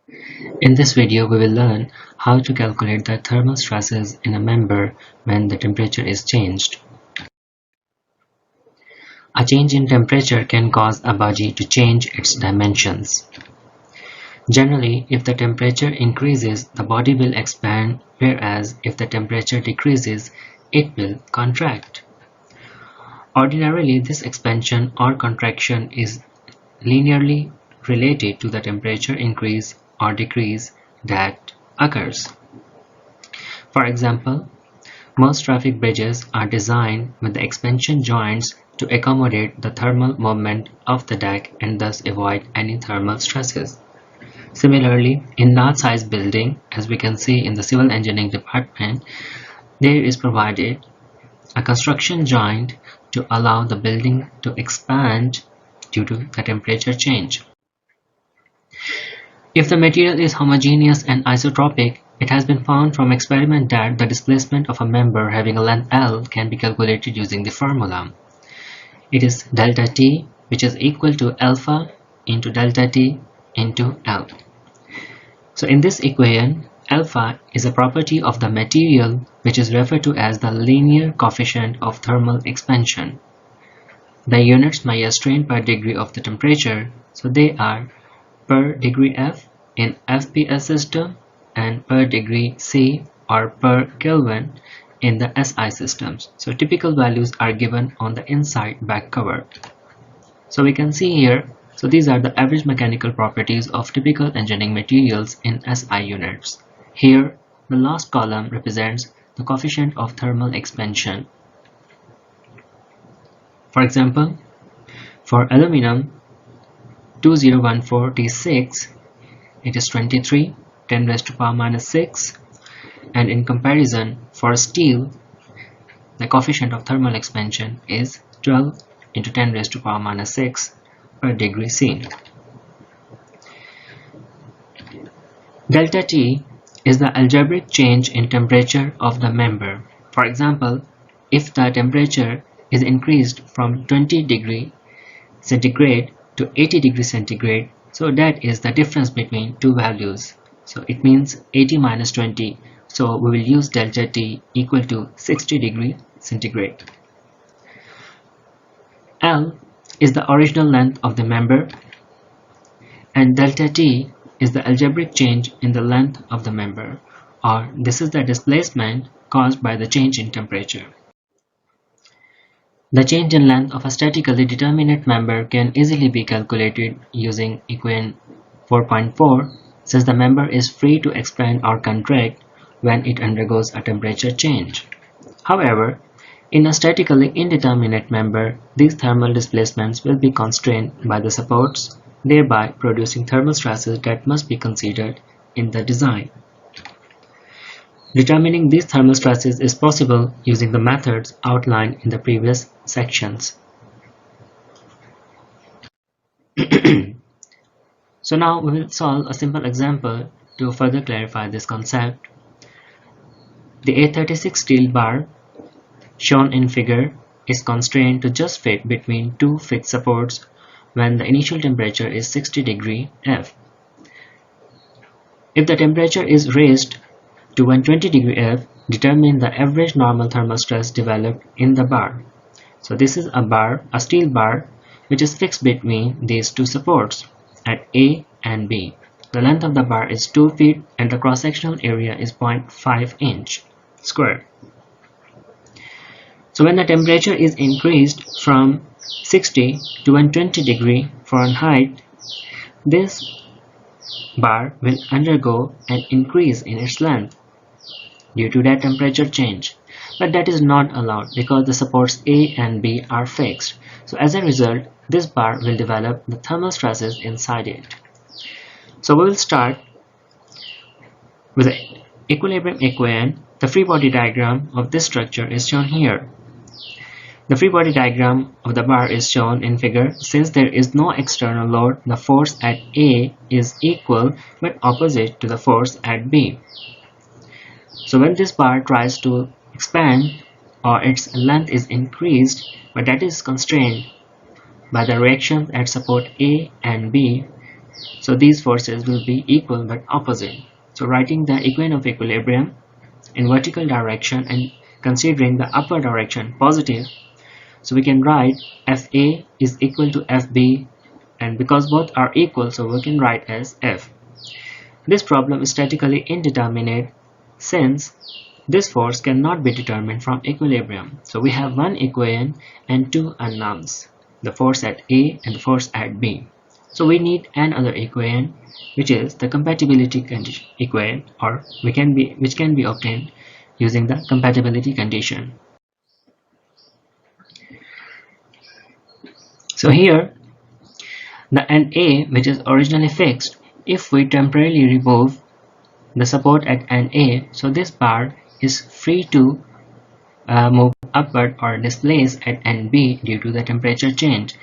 In this video, we will learn how to calculate the thermal stresses in a member when the temperature is changed. A change in temperature can cause a body to change its dimensions. Generally, if the temperature increases, the body will expand, whereas if the temperature decreases, it will contract. Ordinarily, this expansion or contraction is linearly related to the temperature increase or decrease that occurs. For example, most traffic bridges are designed with the expansion joints to accommodate the thermal movement of the deck and thus avoid any thermal stresses. Similarly, in large-sized building, as we can see in the civil engineering department, there is provided a construction joint to allow the building to expand due to the temperature change. If the material is homogeneous and isotropic, it has been found from experiment that the displacement of a member having a length L can be calculated using the formula. It is delta T, which is equal to alpha into delta T into L. So in this equation, alpha is a property of the material which is referred to as the linear coefficient of thermal expansion. The units may be strain per degree of the temperature, so they are per degree F in FPS system and per degree C or per Kelvin in the SI systems. So typical values are given on the inside back cover. So we can see here, so these are the average mechanical properties of typical engineering materials in SI units. Here, the last column represents the coefficient of thermal expansion. For example, for aluminum 2014 T6, it is 23, 10 raised to power minus 6, and in comparison for steel, the coefficient of thermal expansion is 12 into 10 raised to power minus 6 per degree C. Delta T is the algebraic change in temperature of the member. For example, if the temperature is increased from 20 degree centigrade to 80 degree centigrade, so that is the difference between two values. So it means 80 minus 20. So we will use delta T equal to 60 degree centigrade. L is the original length of the member, and delta T is the algebraic change in the length of the member, or this is the displacement caused by the change in temperature. The change in length of a statically determinate member can easily be calculated using equation 4.4, since the member is free to expand or contract when it undergoes a temperature change. However, in a statically indeterminate member, these thermal displacements will be constrained by the supports, thereby producing thermal stresses that must be considered in the design. Determining these thermal stresses is possible using the methods outlined in the previous sections. So now we will solve a simple example to further clarify this concept. The A36 steel bar shown in figure is constrained to just fit between two fixed supports when the initial temperature is 60 degree F. If the temperature is raised to 120 degree F, determine the average normal thermal stress developed in the bar. So this is a steel bar, which is fixed between these two supports at A and B. The length of the bar is 2 feet and the cross-sectional area is 0.5 inch square. So when the temperature is increased from 60 to 120 degree Fahrenheit, this bar will undergo an increase in its length due to that temperature change, but that is not allowed because the supports A and B are fixed. So as a result, this bar will develop the thermal stresses inside it. So we will start with the equilibrium equation. The free body diagram of this structure is shown here. The free body diagram of the bar is shown in figure. Since there is no external load, the force at A is equal but opposite to the force at B. So when this bar tries to expand, or its length is increased, but that is constrained by the reactions at support A and B, So these forces will be equal but opposite. So writing the equation of equilibrium in vertical direction and considering the upper direction positive, so we can write FA is equal to FB, and because both are equal, so we can write as F. This problem is statically indeterminate since this force cannot be determined from equilibrium. So we have one equation and two unknowns, the force at A and the force at B. So we need another equation, which is the compatibility equation, or which can be obtained using the compatibility condition. So here the NA, which is originally fixed, if we temporarily remove the support at NA, so this bar is free to move upward or displace at NB due to the temperature change,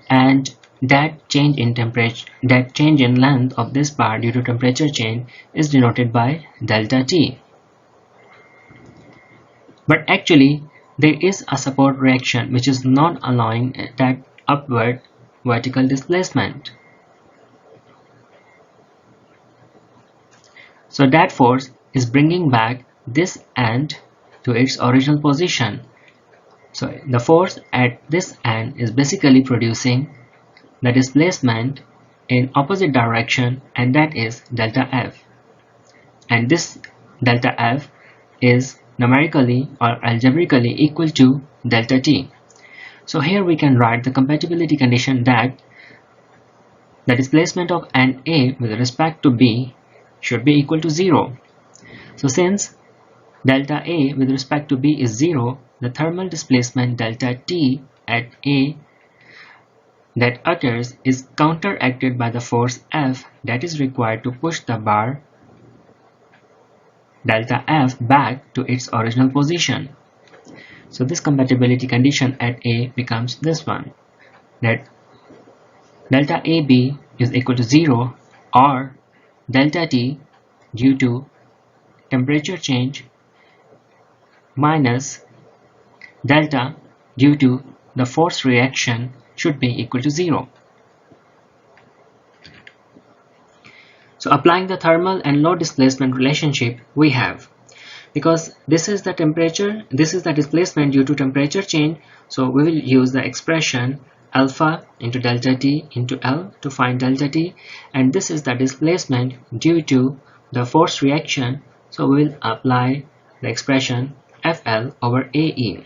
and that change in length of this bar due to temperature change is denoted by delta T. But actually there is a support reaction which is not allowing that upward vertical displacement. So that force is bringing back this end to its original position. So the force at this end is basically producing the displacement in opposite direction, and that is delta F. And this delta F is numerically or algebraically equal to delta T. So here we can write the compatibility condition that the displacement of NA with respect to B should be equal to 0. So since delta A with respect to B is 0, the thermal displacement delta T at A that occurs is counteracted by the force F that is required to push the bar delta F back to its original position. So this compatibility condition at A becomes this one, that delta AB is equal to 0, or delta T due to temperature change minus delta due to the force reaction should be equal to 0. So applying the thermal and low displacement relationship we have, because this is the temperature, this is the displacement due to temperature change, so we will use the expression alpha into delta T into L to find delta T, and this is the displacement due to the force reaction, so we will apply the expression FL over AE.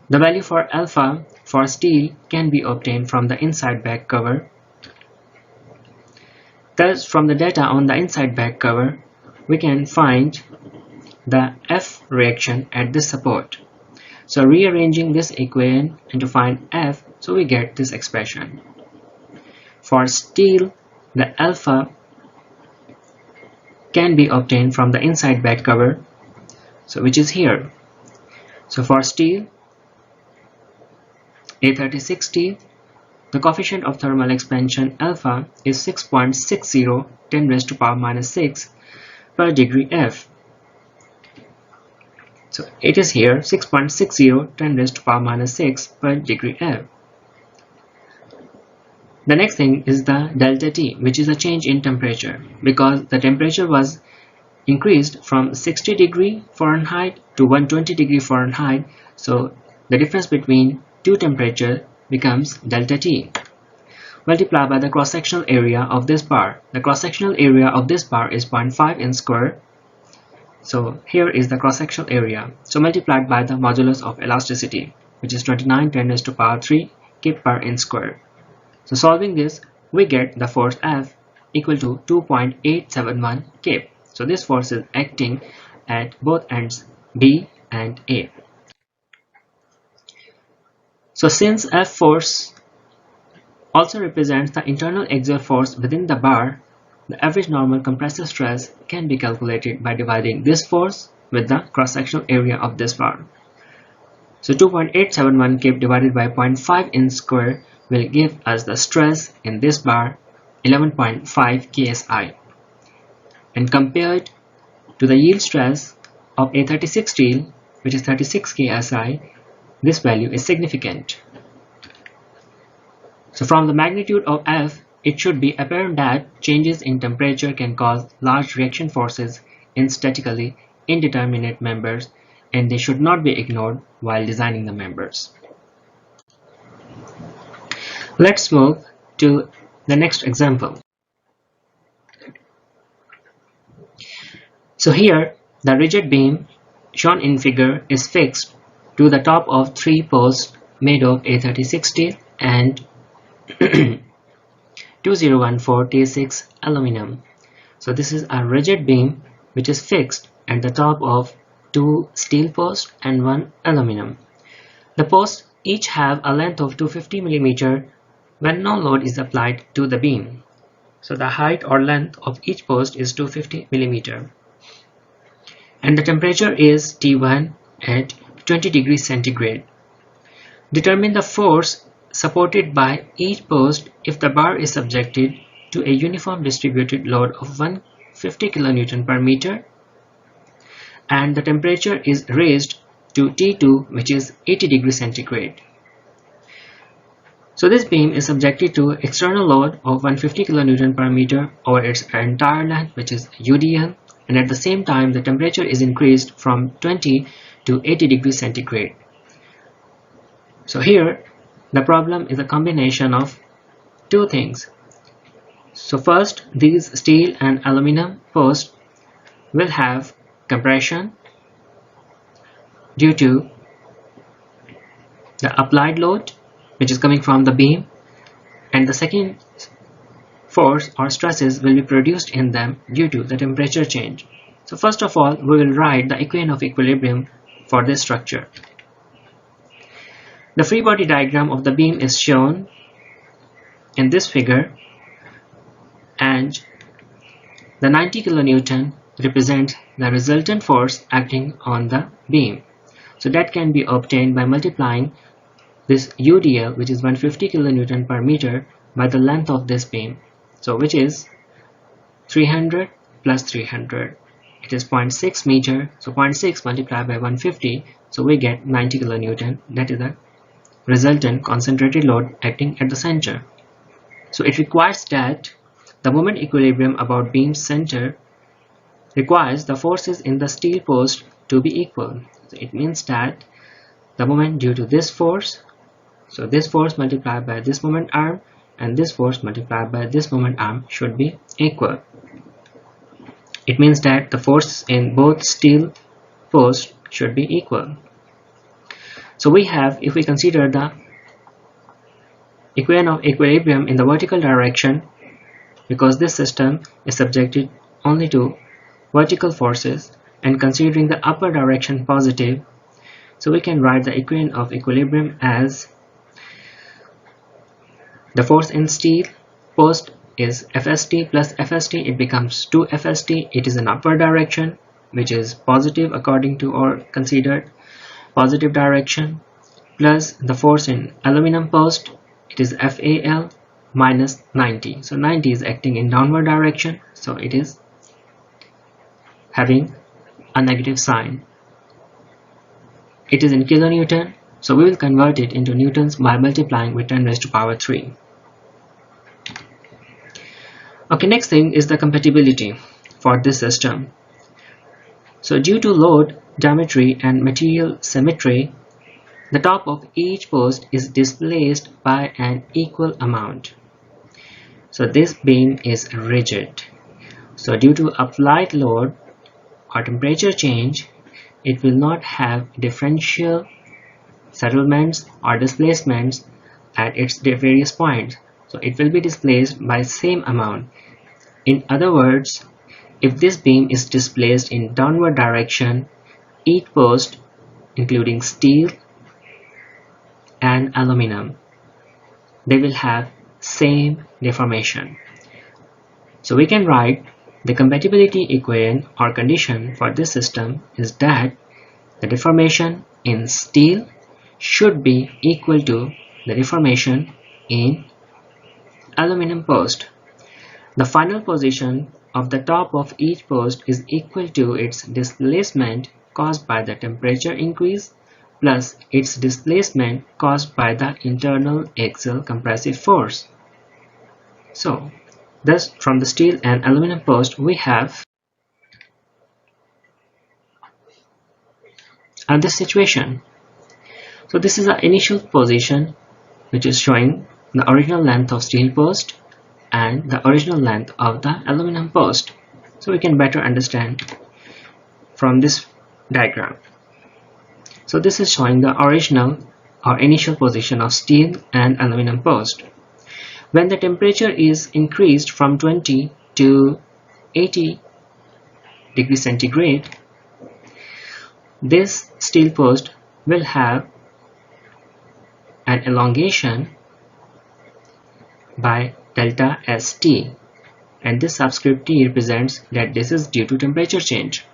The value for alpha for steel can be obtained from the inside back cover. Thus, from the data on the inside back cover, we can find the F reaction at this support. So rearranging this equation and to find F, so we get this expression. For steel, the alpha can be obtained from the inside back cover, so which is here. So for steel A36 steel, the coefficient of thermal expansion alpha is 6.60 10 raised to power minus 6 per degree F. So it is here 6.60 10 raised to power minus 6 per degree F. The next thing is the delta T, which is a change in temperature, because the temperature was increased from 60 degree Fahrenheit to 120 degree Fahrenheit, so the difference between two temperatures becomes delta T multiplied by the cross-sectional area of this bar. The cross-sectional area of this bar is 0.5 inch square, so here is the cross-sectional area, so multiplied by the modulus of elasticity, which is 29 10 raised to power 3 kip per inch square. So solving this, we get the force F equal to 2.871 kip. So this force is acting at both ends B and A. So since F force also represents the internal axial force within the bar, the average normal compressive stress can be calculated by dividing this force with the cross-sectional area of this bar. So 2.871 kip divided by 0.5 inch square will give us the stress in this bar 11.5 ksi, and compared to the yield stress of A36 steel, which is 36 ksi, this value is significant. So from the magnitude of F, it should be apparent that changes in temperature can cause large reaction forces in statically indeterminate members, and they should not be ignored while designing the members. Let's move to the next example. So here, the rigid beam shown in figure is fixed to the top of three posts made of A36 steel and 2014 T6 aluminum. So this is a rigid beam which is fixed at the top of two steel posts and one aluminum. The posts each have a length of 250 mm when no load is applied to the beam. So the height or length of each post is 250 mm. And the temperature is T1 at 20 degrees centigrade. Determine the force supported by each post if the bar is subjected to a uniform distributed load of 150 kN per meter and the temperature is raised to T2, which is 80 degrees centigrade. So this beam is subjected to external load of 150 kN per meter over its entire length, which is UDL, and at the same time the temperature is increased from 20 to 80 degrees centigrade. So here the problem is a combination of two things. So first, these steel and aluminum posts will have compression due to the applied load which is coming from the beam, and the second force or stresses will be produced in them due to the temperature change. So first of all, we will write the equation of equilibrium for this structure. The free body diagram of the beam is shown in this figure, and the 90 kN represents the resultant force acting on the beam. So that can be obtained by multiplying this UDL, which is 150 kN per meter, by the length of this beam, so which is 300 plus 300. It is 0.6 meter, so 0.6 multiplied by 150, so we get 90 kN. That is the resultant concentrated load acting at the center. So it requires that the moment equilibrium about beam center requires the forces in the steel post to be equal. So it means that the moment due to this force, so this force multiplied by this moment arm and this force multiplied by this moment arm should be equal. It means that the force in both steel posts should be equal. So we have, if we consider the equation of equilibrium in the vertical direction, because this system is subjected only to vertical forces, and considering the upper direction positive, so we can write the equation of equilibrium as the force in steel post is FST plus FST. It becomes 2 FST. It is in upper direction, which is positive according to our considered positive direction, plus the force in aluminum post, it is FAL minus 90. So 90 is acting in downward direction, so it is having a negative sign. It is in kilonewton, so we will convert it into newtons by multiplying with 10 raised to power 3. Okay, next thing is the compatibility for this system. So due to load, geometry and material symmetry, the top of each post is displaced by an equal amount. So this beam is rigid. So due to applied load or temperature change, it will not have differential settlements or displacements at its various points. So it will be displaced by same amount. In other words, if this beam is displaced in downward direction, each post, including steel and aluminum, they will have same deformation. So we can write the compatibility equation or condition for this system is that the deformation in steel should be equal to the deformation in aluminum post. The final position of the top of each post is equal to its displacement caused by the temperature increase plus its displacement caused by the internal axial compressive force. So, thus from the steel and aluminum post we have this situation. So this is the initial position which is showing the original length of steel post and the original length of the aluminum post. So we can better understand from this diagram. So this is showing the original or initial position of steel and aluminum post. When the temperature is increased from 20 to 80 degrees centigrade, this steel post will have an elongation by delta St, and this subscript T represents that this is due to temperature change.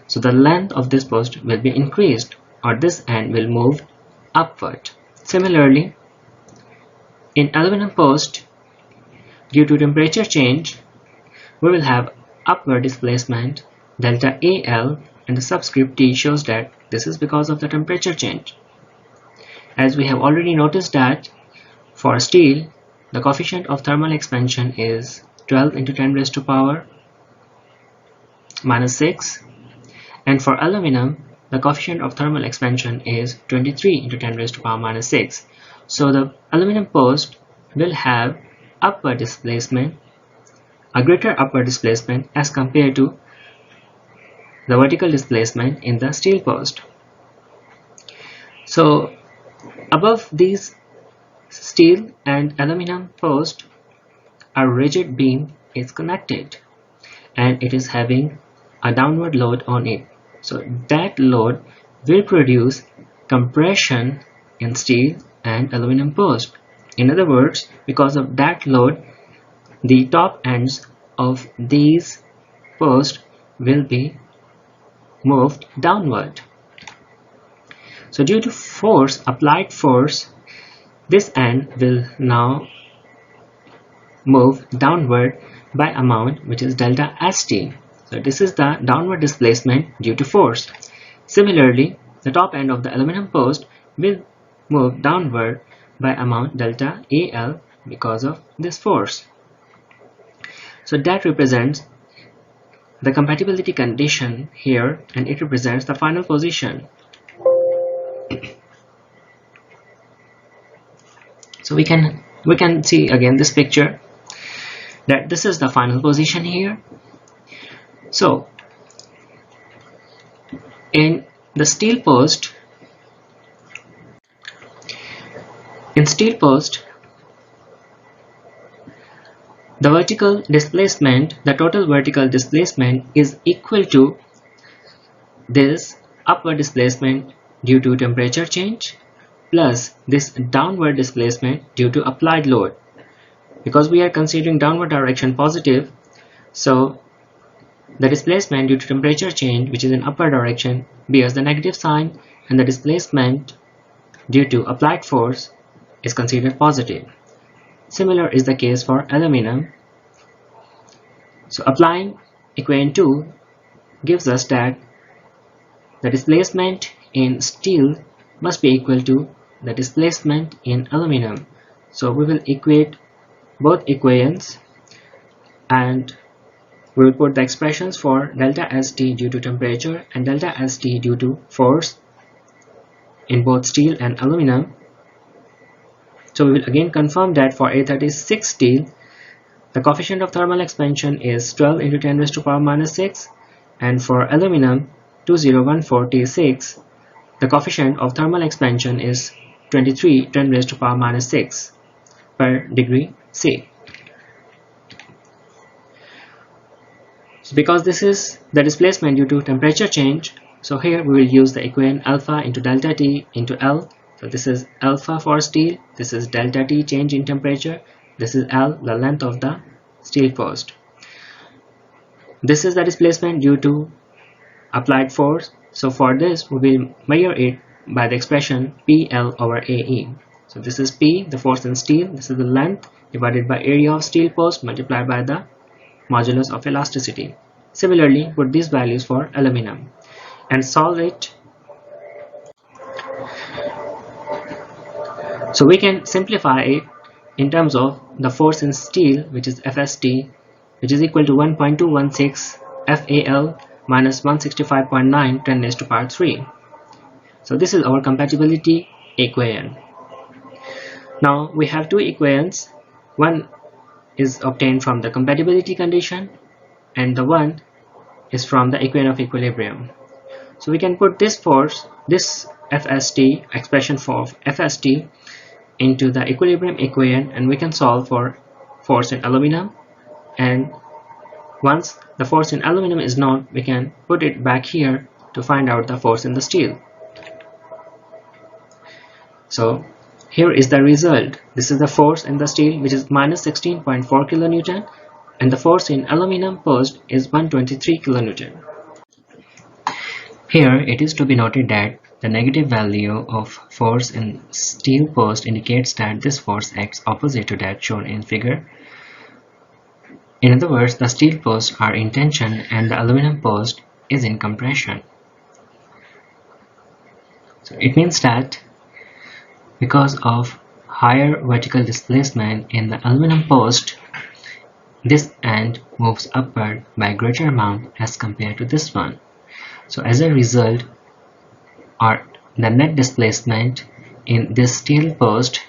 So the length of this post will be increased, or this end will move upward. Similarly, in aluminum post, due to temperature change, we will have upward displacement delta AL, and the subscript T shows that this is because of the temperature change. As we have already noticed that for steel, the coefficient of thermal expansion is 12 into 10 raised to power minus 6, and for aluminum, the coefficient of thermal expansion is 23 into 10 raised to power minus 6. So the aluminum post will have upward displacement, a greater upward displacement as compared to the vertical displacement in the steel post. So above these steel and aluminum post, a rigid beam is connected and it is having a downward load on it. So that load will produce compression in steel and aluminum post. In other words, because of that load, the top ends of these posts will be moved downward. So due to force, applied force, this end will now move downward by amount which is delta St. So this is the downward displacement due to force. Similarly, the top end of the aluminum post will move downward by amount delta AL because of this force. So that represents the compatibility condition here, and it represents the final position. So we can see again this picture that this is the final position here. So in the steel post, the vertical displacement, the total vertical displacement is equal to this upward displacement due to temperature change plus this downward displacement due to applied load. Because we are considering downward direction positive, so the displacement due to temperature change, which is in upward direction, bears the negative sign, and the displacement due to applied force is considered positive. Similar is the case for aluminum. So applying equation 2 gives us that the displacement in steel must be equal to the displacement in aluminum. So we will equate both equations and we will put the expressions for delta St due to temperature and delta St due to force in both steel and aluminum. So we will again confirm that for A36 steel, the coefficient of thermal expansion is 12 into 10 raised to power minus 6, and for aluminum 2014T6, the coefficient of thermal expansion is 23 10 raised to power minus 6 per degree C. So because this is the displacement due to temperature change, so here we will use the equation alpha into delta T into L. So this is alpha for steel, this is delta T change in temperature, this is L, the length of the steel post. This is the displacement due to applied force. So for this we will measure it by the expression PL over AE. So this is P, the force in steel, this is the length divided by area of steel post multiplied by the modulus of elasticity. Similarly, put these values for aluminum and solve it. So we can simplify it in terms of the force in steel, which is FST, which is equal to 1.216 FAL minus 165.9 10 raised to power 3. So this is our compatibility equation. Now we have two equations. One is obtained from the compatibility condition and the one is from the equation of equilibrium. So we can put this force, this FST, expression for FST, into the equilibrium equation, and we can solve for force in aluminum. And once the force in aluminum is known, we can put it back here to find out the force in the steel. So here is the result. This is the force in the steel, which is minus 16.4 kilonewton, and the force in aluminum post is 123 kilonewton. Here it is to be noted that the negative value of force in steel post indicates that this force acts opposite to that shown in figure. In other words, the steel posts are in tension and the aluminum post is in compression. So it means that because of higher vertical displacement in the aluminum post, this end moves upward by a greater amount as compared to this one. So as a result, the net displacement in this steel post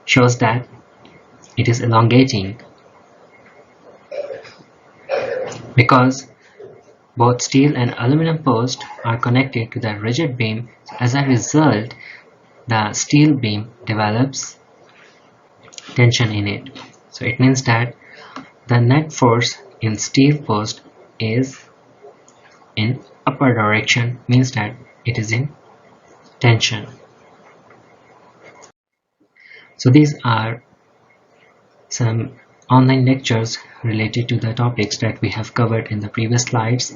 shows that it is elongating, because both steel and aluminum post are connected to the rigid beam. So as a result, the steel beam develops tension in it. So it means that the net force in steel post is in upper direction, means that it is in tension. So these are some online lectures related to the topics that we have covered in the previous slides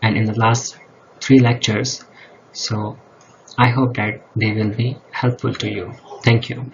and in the last 3 lectures. So I hope that they will be helpful to you. Thank you.